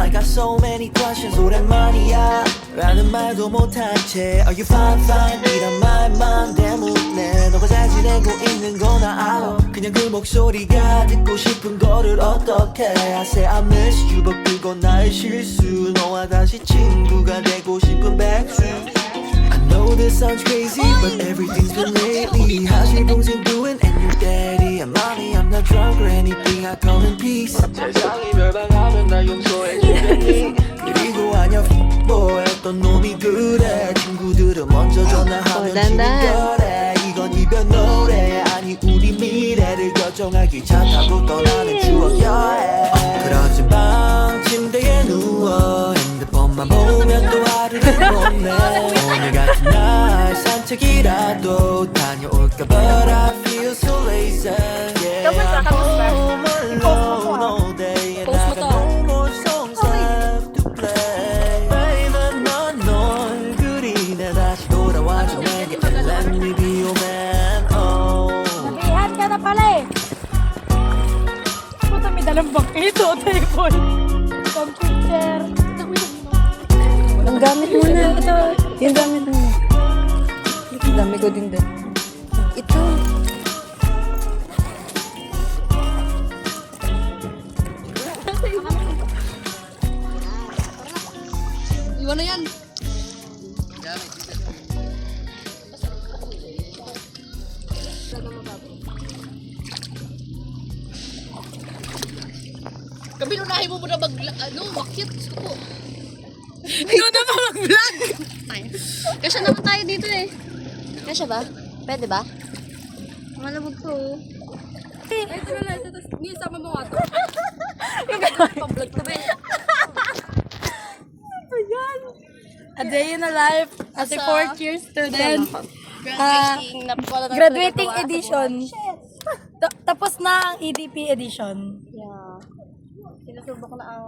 I got so many questions 오랜만이야 라는 말도 못한 채 Are you fine fine 이런 말만 대묻네 너가 잘 지내고 있는 거 나 알아 그냥 그 목소리가 듣고 싶은 거를 어떡해 I say I miss you but 그건 나의 실수 너와 다시 친구가 되고 싶은 백수 I know this sounds crazy but everything's been lately How's your 동생 doing and your daddy And mommy I'm not drunk or anything I call in peace 세상이 멸망하면 날 용서해 주겠니 그리고 아냐 뭐 했던 놈이 그래 친구들은 먼저 전화하면 지는 거래 이건 이별 노래 아니 우리 미래를 결정하기 차 타고 떠나는 추억 여행 그러지 방 침대에 누워 핸드폰만 보면 또 하루를 보내 오늘 같은 날 산책이라도 다녀올까 But I feel so lazy Yeah I'm home alone all day And I got no more songs left to play Baby 넌 그리네 다시 돌아와줘 내게 And let me be your man Oh Nabihan ka na pala eh. Puta, may dalang bakito, table. Computer. Ang gamit mo na. Yung gamit mo. Ang dami ko din doon. Ito. Iwan na yan. Kabilunahin mo muna makyat. Gusto ko. Ikaw na mag-vlog! Kasya naman tayo dito eh. Kasya ba? Pwede ba? Malabog to. Ay, ito na lang. Tapos, nisama mo nga to. Pag-vlog to ba eh? Ito yan. A day in a life as a fourth year student. Graduating edition. Tapos na ang EDP edition. Yeah. Sinusubok na ang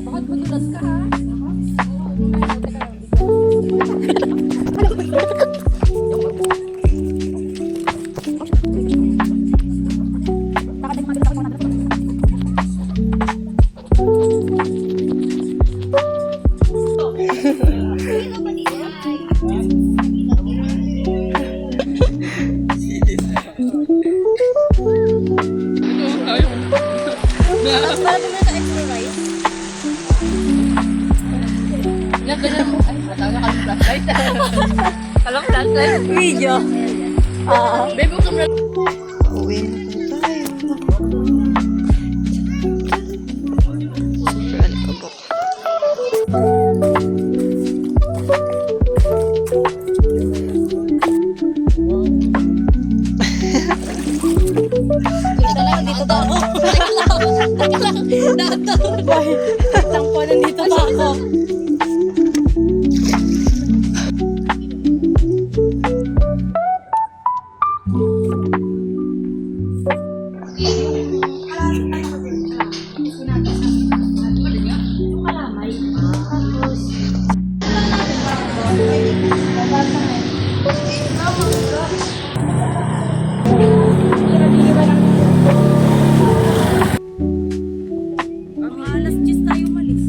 Bakit matulas ka ha? Alam flashlight? video. Baby, huwag ka Uwi na po tayo. Super alikabok. dito ba ako? Tangpo, nandito ba ako? Alas 10 tayo malis.